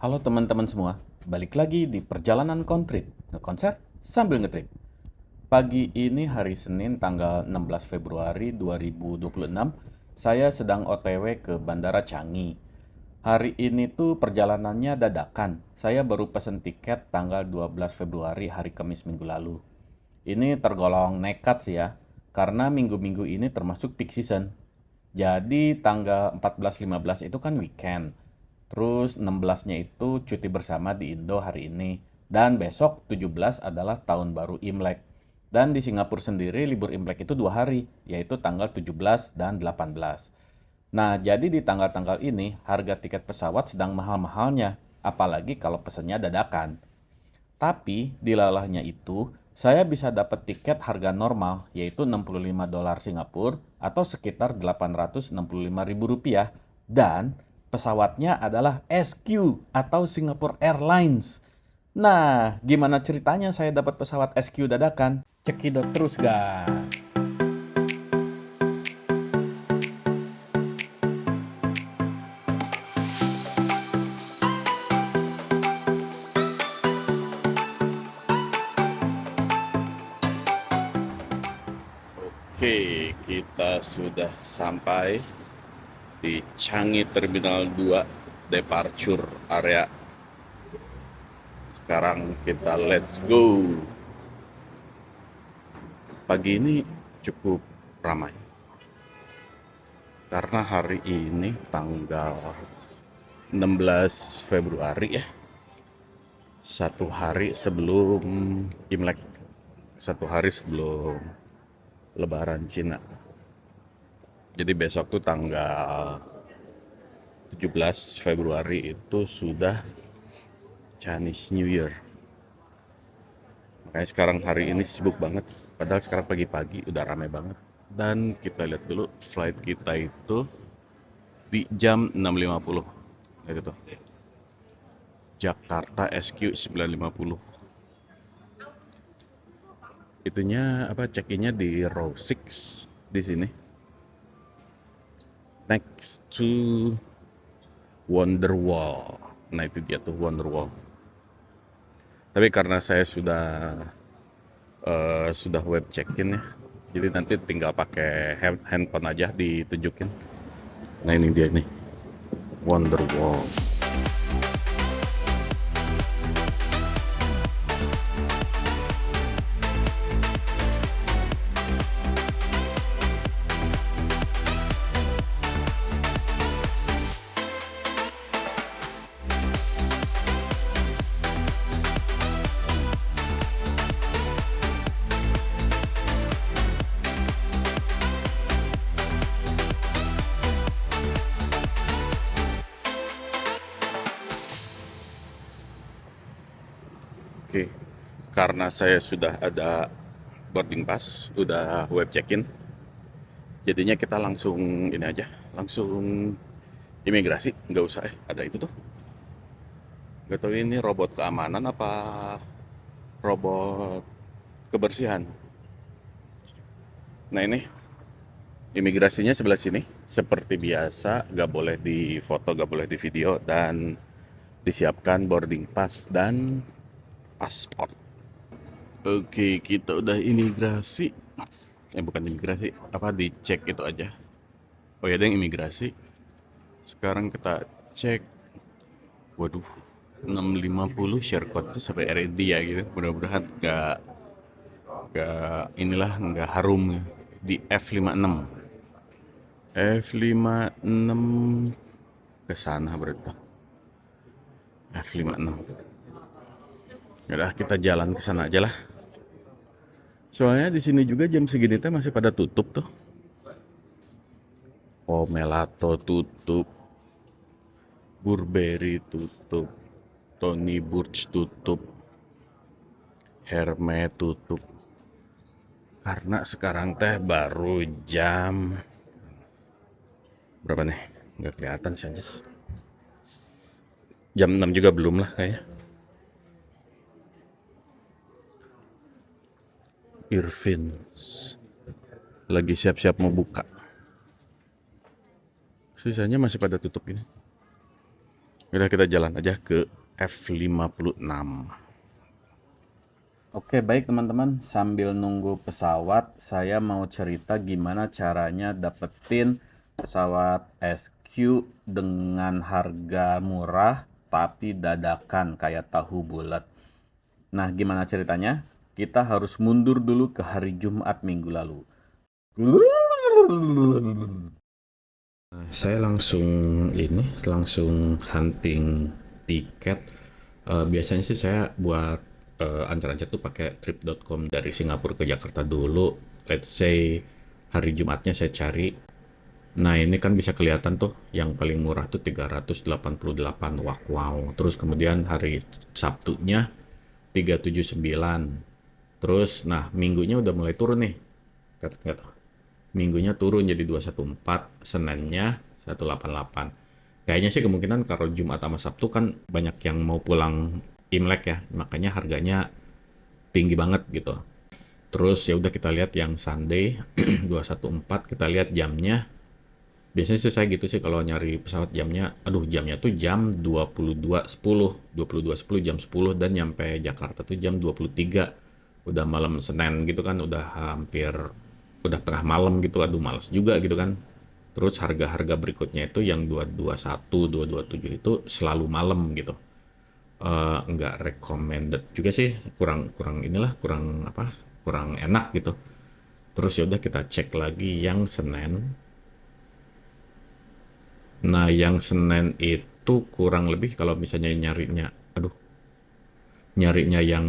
Halo teman-teman semua, balik lagi di perjalanan kontrip, ngekonser sambil ngetrip. Pagi ini hari Senin tanggal 16 Februari 2026, saya sedang OTW ke Bandara Changi. Hari ini tuh perjalanannya dadakan. Saya baru pesen tiket tanggal 12 Februari hari Kamis minggu lalu. Ini tergolong nekat sih ya, karena minggu-minggu ini termasuk peak season. Jadi tanggal 14-15 itu kan weekend. Terus 16-nya itu cuti bersama di Indo hari ini. Dan besok 17 adalah tahun baru Imlek. Dan di Singapura sendiri libur Imlek itu 2 hari, yaitu tanggal 17 dan 18. Nah, jadi di tanggal-tanggal ini harga tiket pesawat sedang mahal-mahalnya, apalagi kalau pesennya dadakan. Tapi di lalahnya itu, saya bisa dapat tiket harga normal, yaitu 65 dolar Singapura atau sekitar 865 ribu rupiah. Dan pesawatnya adalah SQ atau Singapore Airlines. Nah, gimana ceritanya saya dapat pesawat SQ dadakan? Cekidot terus, guys. Oke, kita sudah sampai di Changi Terminal 2 Departure Area. Sekarang kita let's go. Pagi ini cukup ramai karena hari ini tanggal 16 Februari ya. Satu hari sebelum Imlek. Satu hari sebelum Lebaran Cina. Jadi besok tuh tanggal 17 Februari itu sudah Chinese New Year. Makanya sekarang hari ini sibuk banget. Padahal sekarang pagi-pagi udah ramai banget. Dan kita lihat dulu flight kita itu di jam 6.50. Kayak gitu. Jakarta SQ 9.50. Itunya apa, check-innya di row 6 di sini. Next to Wonderwall. Nah, itu dia tuh Wonderwall. Tapi karena saya sudah web check-in ya. Jadi nanti tinggal pakai handphone aja ditunjukin. Nah, ini dia nih. Wonderwall. Oke, karena saya sudah ada boarding pass, udah web check-in, jadinya kita langsung ini aja, langsung imigrasi, nggak usah ada itu tuh. Nggak tahu ini robot keamanan apa robot kebersihan. Nah ini imigrasinya sebelah sini, seperti biasa, nggak boleh di foto, nggak boleh di video, dan disiapkan boarding pass dan paspor. Oke, kita udah imigrasi. Bukan imigrasi, apa dicek itu aja. Oh ya, ada yang imigrasi. Sekarang kita cek. Waduh, 650 share code tuh sampai ready ya gitu. Mudah-mudahan nggak harum ya. Di F56. F56 ke sana berarti. F56. Yaudah, kita jalan ke sana aja lah. Soalnya di sini juga jam segini teh masih pada tutup tuh. Oh, Melato tutup, Burberry tutup, Tony Burch tutup, Hermes tutup. Karena sekarang teh baru jam berapa nih? Nggak kelihatan sih, Anjas. Jam 6 juga belum lah kayaknya. Irvin lagi siap-siap mau buka. Sisanya masih pada tutup ini. Udah kita jalan aja ke F56. Oke, baik teman-teman, sambil nunggu pesawat, saya mau cerita gimana caranya dapetin pesawat SQ dengan harga murah tapi dadakan kayak tahu bulat. Nah, gimana ceritanya? Kita harus mundur dulu ke hari Jumat minggu lalu. Saya langsung hunting tiket. Biasanya sih saya buat ancar-ancar tuh pakai trip.com dari Singapura ke Jakarta dulu. Let's say hari Jumatnya saya cari. Nah, ini kan bisa kelihatan tuh yang paling murah tuh 388. Wow. Terus kemudian hari Sabtunya 379. Terus nah, minggunya udah mulai turun nih. Kata-kata. Minggunya turun jadi 214, Seninnya 188. Kayaknya sih kemungkinan kalau Jumat sama Sabtu kan banyak yang mau pulang Imlek ya, makanya harganya tinggi banget gitu. Terus ya udah kita lihat yang Sunday 214, kita lihat jamnya. Biasanya sih saya gitu sih kalau nyari pesawat jamnya. Aduh, jamnya tuh jam 22.10, 22.10 jam 10 dan nyampe Jakarta tuh jam 23. Udah malam Senin gitu kan, udah tengah malam gitu. Aduh, males juga gitu kan. Terus harga-harga berikutnya itu yang 221, 227 itu selalu malam gitu. Nggak recommended juga sih, kurang kurang inilah, kurang apa? Kurang enak gitu. Terus ya udah kita cek lagi yang Senin. Nah, yang Senin itu kurang lebih kalau misalnya nyarinya yang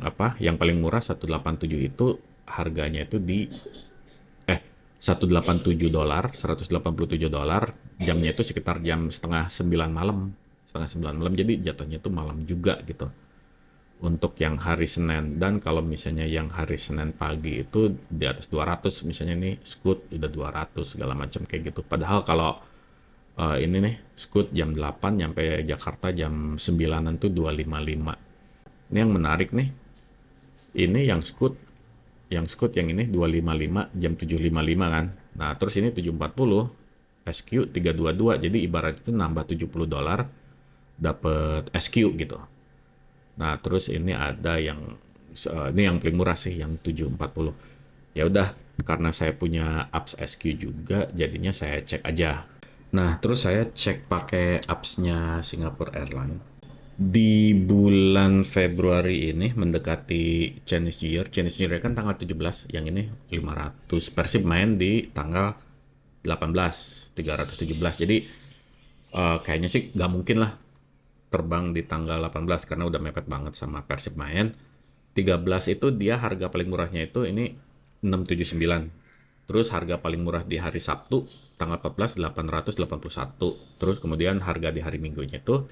apa? Yang paling murah 187 itu harganya itu di 187 dolar, 187 dolar, jamnya itu sekitar jam setengah 9 malam. Setengah 9 malam, jadi jatuhnya itu malam juga gitu. Untuk yang hari Senin, dan kalau misalnya yang hari Senin pagi itu di atas 200, misalnya nih Scoot udah 200 segala macam kayak gitu. Padahal kalau ini nih Scoot jam 8 nyampe Jakarta jam 9-an tuh 255. Ini yang menarik nih. Ini yang ini 255 jam 7.55 kan. Nah, terus ini 7.40 SQ 322. Jadi ibarat itu nambah 70 dolar dapat SQ gitu. Nah, terus ini ada ini yang paling murah sih yang 740. Ya udah, karena saya punya apps SQ juga, jadinya saya cek aja. Nah, terus saya cek pakai apps-nya Singapore Airlines. Di bulan Februari ini mendekati Chinese New Year kan tanggal 17, yang ini 500. Persib main di tanggal 18, 317. Jadi kayaknya sih nggak mungkin lah terbang di tanggal 18 karena udah mepet banget sama Persib main. 13 itu dia harga paling murahnya itu ini 679. Terus harga paling murah di hari Sabtu tanggal 14 881. Terus kemudian harga di hari Minggunya itu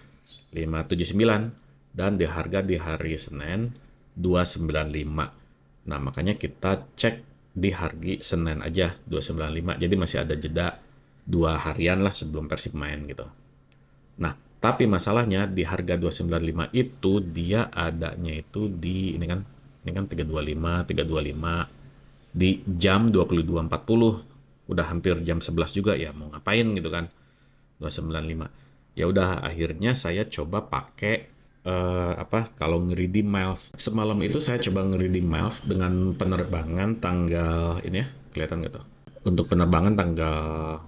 579 dan di harga di hari Senin 295. Nah, makanya kita cek di hari Senin aja 295. Jadi masih ada jeda 2 harian lah sebelum Persib main gitu. Nah, tapi masalahnya di harga 295 itu dia adanya itu di ini kan 325 di jam 22.40. Udah hampir jam 11 juga ya, mau ngapain gitu kan. 295. Ya udah akhirnya saya coba pakai kalau nge-redeem miles. Semalam itu saya coba nge-redeem miles dengan penerbangan tanggal ini ya, kelihatan gitu. Untuk penerbangan tanggal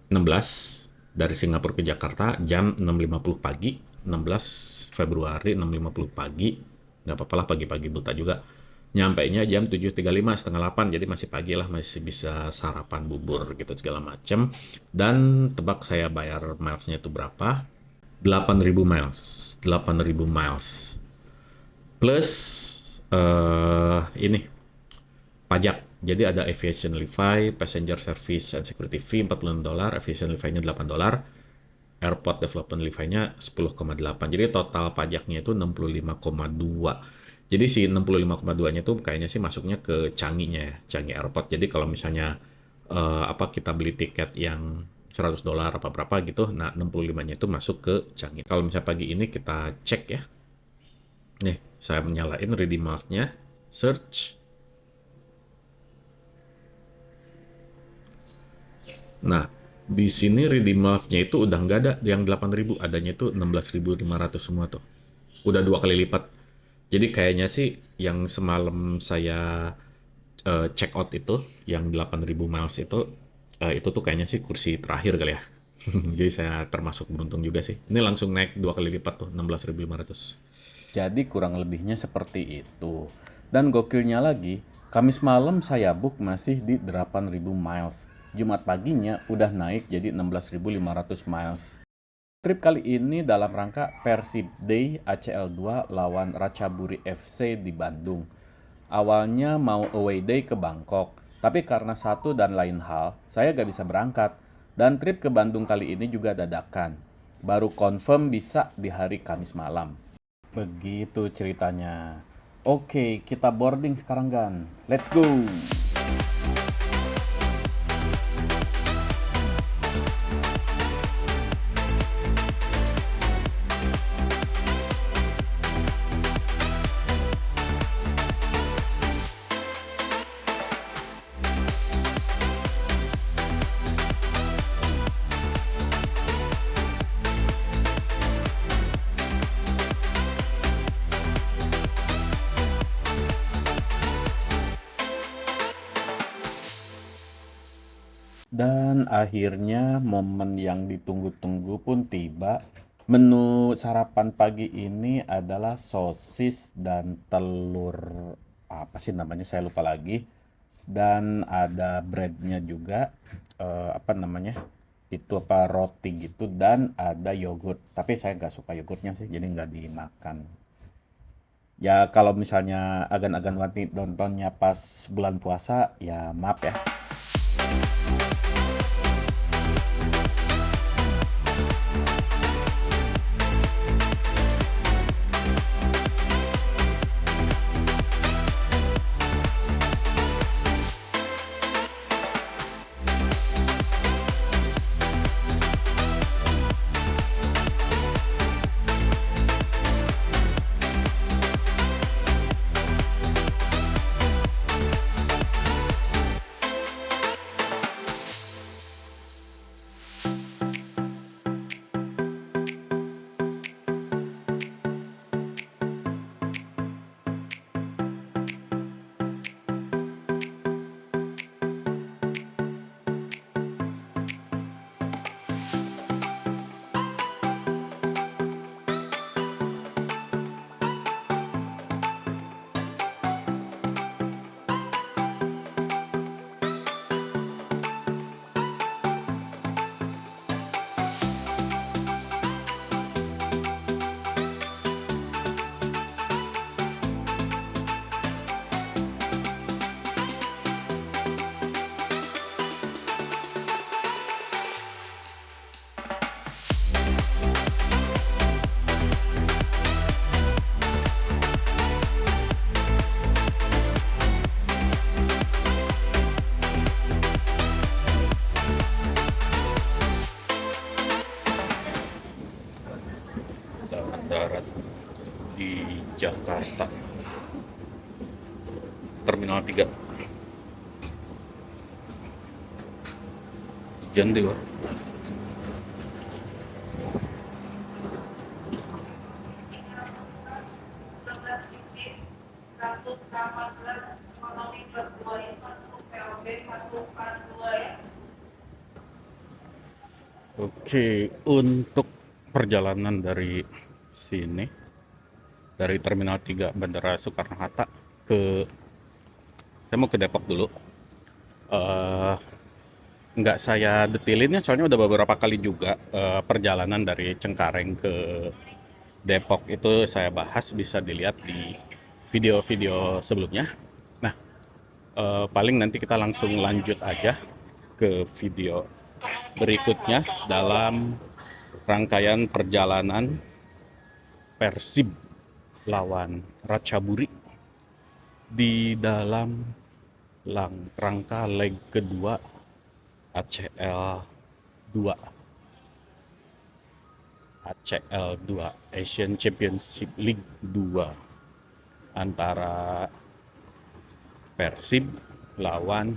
16 dari Singapura ke Jakarta jam 6.50 pagi, 16 Februari 6.50 pagi. Nggak apa-apa lah pagi-pagi buta juga. Nyampainya jam 7.35, setengah 8, jadi masih pagi lah, masih bisa sarapan bubur gitu segala macem. Dan tebak saya bayar milesnya itu berapa? 8.000 miles. 8.000 miles. Plus ini pajak. Jadi ada aviation levy, passenger service and security fee 46 dolar, aviation levy-nya 8 dolar, airport development levy-nya 10,8. Jadi total pajaknya itu 65,2. Jadi si 65,2-nya itu kayaknya sih masuknya ke Changi-nya ya, Changi Airport. Jadi kalau misalnya kita beli tiket yang 100 dolar apa berapa gitu, nah 65-nya itu masuk ke Changi. Kalau misalnya pagi ini kita cek ya. Nih, saya menyalain redeem miles-nya, search. Nah, Di sini redeemers-nya itu udah nggak ada yang 8.000, adanya itu 16.500 semua tuh. Udah 2 kali lipat. Jadi kayaknya sih yang semalam saya check out itu, yang 8.000 miles itu tuh kayaknya sih kursi terakhir kali ya. Jadi saya termasuk beruntung juga sih. Ini langsung naik 2 kali lipat tuh, 16.500. Jadi kurang lebihnya seperti itu. Dan gokilnya lagi, Kamis malam saya book masih di 8.000 miles. Jumat paginya udah naik jadi 16.500 miles. Trip kali ini dalam rangka Persib Day ACL 2 lawan Ratchaburi FC di Bandung. Awalnya mau away day ke Bangkok, tapi karena satu dan lain hal, saya gak bisa berangkat. Dan trip ke Bandung kali ini juga dadakan. Baru confirm bisa di hari Kamis malam. Begitu ceritanya. Oke, kita boarding sekarang, Gan. Let's go! Dan akhirnya momen yang ditunggu-tunggu pun tiba. Menu sarapan pagi ini adalah sosis dan telur, apa sih namanya, saya lupa lagi. Dan ada breadnya juga, apa namanya, itu apa, roti gitu, dan ada yogurt. Tapi saya nggak suka yogurtnya sih, jadi nggak dimakan. Ya kalau misalnya agan-agan wanti nontonnya pas bulan puasa, ya maaf ya. Darat di Jakarta, Terminal 3. Jangan deh, Wak. Oke, untuk perjalanan dari sini, dari Terminal 3 Bandara Soekarno-Hatta ke, saya mau ke Depok dulu. Eh, nggak saya detailin ya, soalnya udah beberapa kali juga perjalanan dari Cengkareng ke Depok itu saya bahas, bisa dilihat di video-video sebelumnya. Nah, paling nanti kita langsung lanjut aja ke video berikutnya dalam rangkaian perjalanan Persib lawan Ratchaburi di dalam rangka leg kedua ACL 2 Asian Championship League 2 antara Persib lawan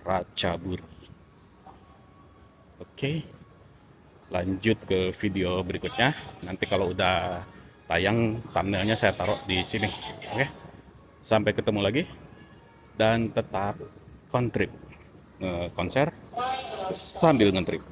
Ratchaburi. Oke, lanjut ke video berikutnya. Nanti kalau udah tayang, thumbnailnya saya taruh di sini. Oke, sampai ketemu lagi dan tetap kontrip konser sambil ngetrip.